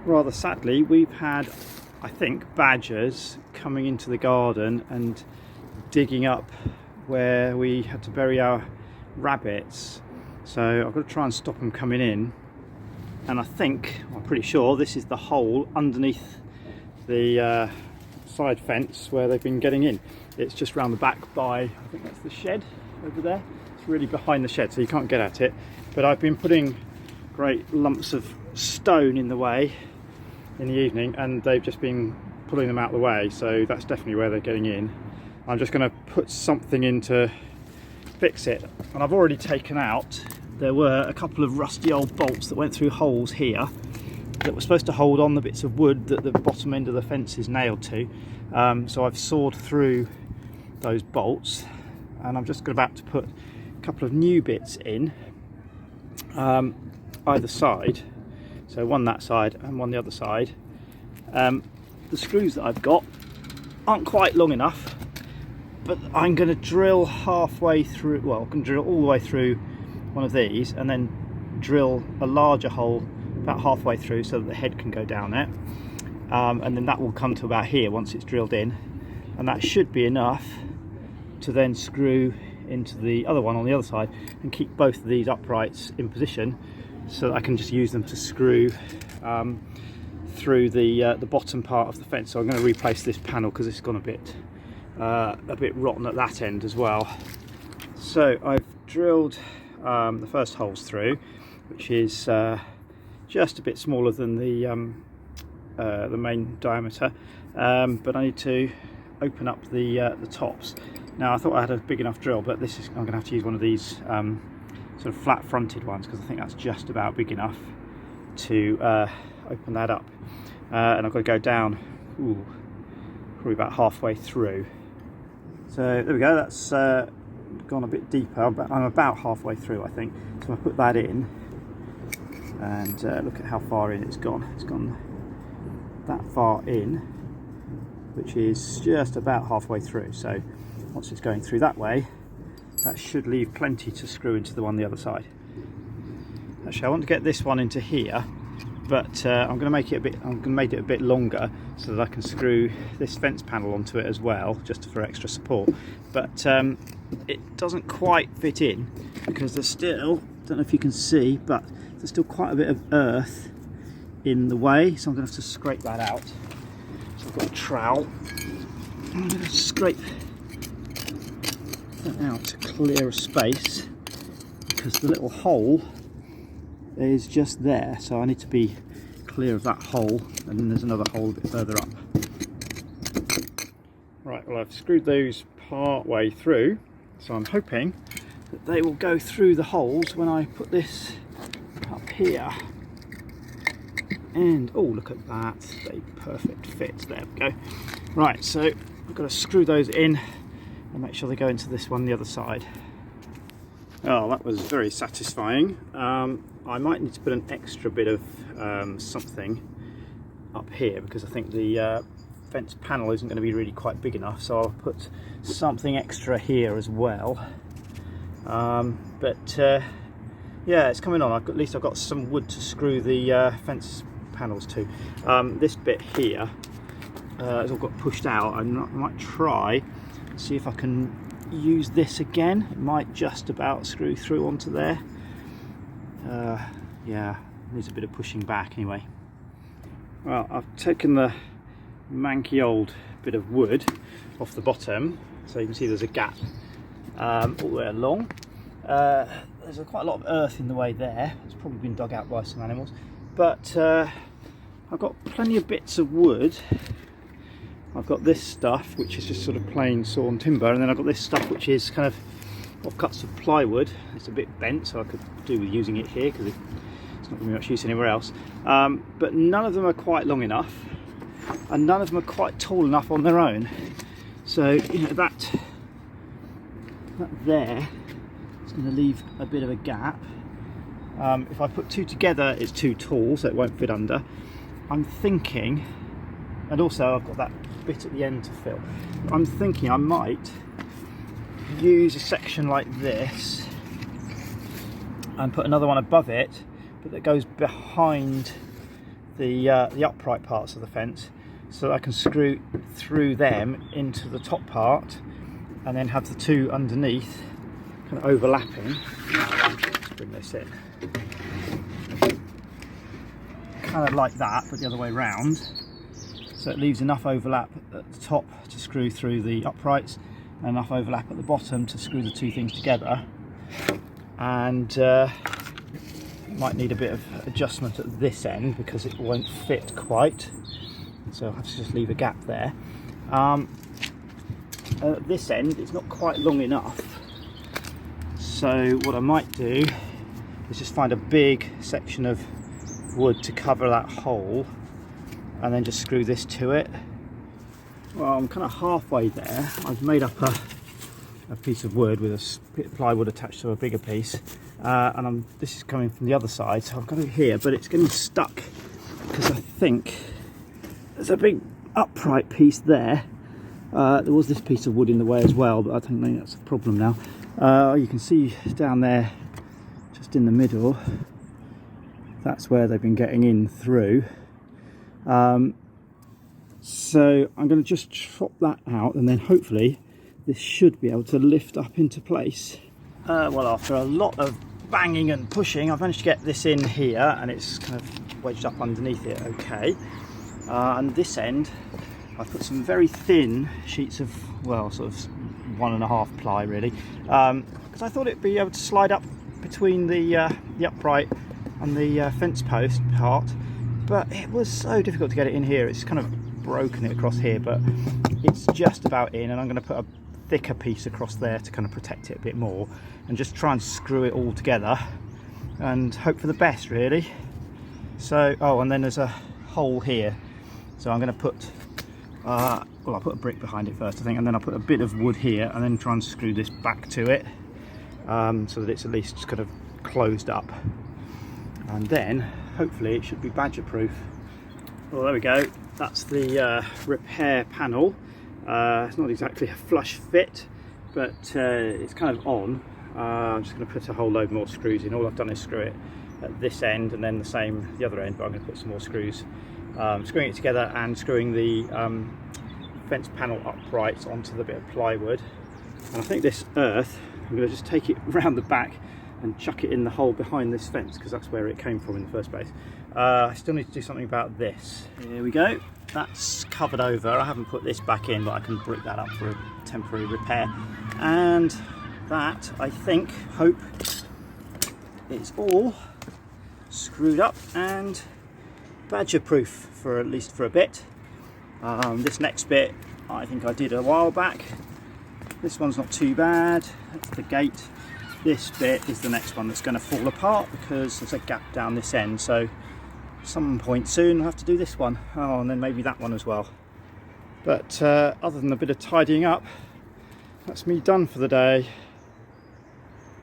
rather sadly, we've had, I think, badgers coming into the garden and digging up where we had to bury our rabbits. So I've got to try and stop them coming in. And I think, I'm pretty sure, this is the hole underneath the side fence where they've been getting in. It's just round the back by, I think that's the shed over there. It's really behind the shed, so you can't get at it. But I've been putting great lumps of stone in the way in the evening, and they've just been pulling them out of the way, so that's definitely where they're getting in. I'm just going to put something in to fix it. And I've already taken out, there were a couple of rusty old bolts that went through holes here that were supposed to hold on the bits of wood that the bottom end of the fence is nailed to. So I've sawed through those bolts, and I'm just about to put a couple of new bits in either side. So one that side and one the other side. The screws that I've got aren't quite long enough, but I'm going to drill halfway through, well, I can drill all the way through one of these and then drill a larger hole about halfway through so that the head can go down there. And then that will come to about here once it's drilled in, and that should be enough to then screw into the other one on the other side and keep both of these uprights in position, so that I can just use them to screw through the bottom part of the fence. So I'm going to replace this panel because it's gone a bit rotten at that end as well. So I've drilled the first holes through, which is just a bit smaller than the main diameter, but I need to open up the tops. Now I thought I had a big enough drill, but this is, I'm going to have to use one of these sort of flat fronted ones, because I think that's just about big enough to open that up. And I've got to go down, probably about halfway through. So there we go, that's gone a bit deeper. I'm about halfway through, I think. So I put that in, and look at how far in it's gone. It's gone that far in, which is just about halfway through. So once it's going through that way, that should leave plenty to screw into the one on the other side. Actually, I want to get this one into here, but I'm going to make it a bit. I'm going to make it a bit longer so that I can screw this fence panel onto it as well, just for extra support. But it doesn't quite fit in because there's still, don't know if you can see, but there's still quite a bit of earth in the way, so I'm going to have to scrape that out. So I've got a trowel. I'm going to scrape that out to clear a space, because the little hole is just there, so I need to be clear of that hole, and then there's another hole a bit further up. Right, well, I've screwed those part way through, so I'm hoping that they will go through the holes when I put this up here. And oh, look at that, a perfect fit. There we go. Right, so I've got to screw those in and make sure they go into this one the other side. Oh, that was very satisfying. I might need to put an extra bit of something up here, because I think the fence panel isn't going to be really quite big enough, so I'll put something extra here as well. Yeah, it's coming on. At least I've got some wood to screw the fence panels to. This bit here has all got pushed out. I might try and see if I can use this again. It might just about screw through onto there. Yeah, needs a bit of pushing back anyway. Well, I've taken the manky old bit of wood off the bottom, so you can see there's a gap all the way along. There's quite a lot of earth in the way there. It's probably been dug out by some animals, but I've got plenty of bits of wood. I've got this stuff, which is just sort of plain sawn timber, and then I've got this stuff which is kind of offcuts of plywood. It's a bit bent, so I could do with using it here because it's not going to be much use anywhere else. But none of them are quite long enough, and none of them are quite tall enough on their own. So, you know, that there is going to leave a bit of a gap. If I put two together, it's too tall, so it won't fit under. I'm thinking, and also I've got that bit at the end to fill. I'm thinking I might use a section like this and put another one above it, but that goes behind the upright parts of the fence so that I can screw through them into the top part and then have the two underneath kind of overlapping. Let's bring this in. Kind of like that, but the other way round. So it leaves enough overlap at the top to screw through the uprights and enough overlap at the bottom to screw the two things together. And might need a bit of adjustment at this end because it won't fit quite, so I'll have to just leave a gap there. At this end it's not quite long enough, so what I might do is just find a big section of wood to cover that hole and then just screw this to it. Well, I'm kind of halfway there. I've made up a piece of wood with a bit of plywood attached to a bigger piece, and this is coming from the other side, so I've got it here, but it's getting stuck because I think there's a big upright piece there. There was this piece of wood in the way as well, but I don't think that's a problem now. You can see down there, just in the middle, that's where they've been getting in through. So I'm going to just chop that out, and then hopefully this should be able to lift up into place. Well, after a lot of banging and pushing, I've managed to get this in here, and it's kind of wedged up underneath it okay. And this end I've put some very thin sheets of, well, sort of 1.5 ply really, because I thought it'd be able to slide up between the upright and the fence post part, but it was so difficult to get it in here. It's kind of broken it across here, but it's just about in, and I'm going to put a thicker piece across there to kind of protect it a bit more and just try and screw it all together and hope for the best really. So, oh, and then there's a hole here, so I'm going to put well, I'll put a brick behind it first I think, and then I'll put a bit of wood here and then try and screw this back to it, so that it's at least kind of closed up, and then hopefully it should be badger proof. Well, there we go, that's the repair panel. It's not exactly a flush fit, but it's kind of on. I'm just going to put a whole load more screws in. All I've done is screw it at this end and then the same the other end, but I'm going to put some more screws, screwing it together and screwing the fence panel upright onto the bit of plywood. And I think this earth, I'm going to just take it round the back and chuck it in the hole behind this fence, because that's where it came from in the first place. I still need to do something about this. Here we go, that's covered over. I haven't put this back in, but I can brick that up for a temporary repair. And that, I think, hope, is all screwed up and badger proof, for at least for a bit. This next bit I think I did a while back. This one's not too bad, that's the gate. This bit is the next one that's going to fall apart because there's a gap down this end, so some point soon I'll have to do this one. Oh, and then maybe that one as well. But other than a bit of tidying up, that's me done for the day.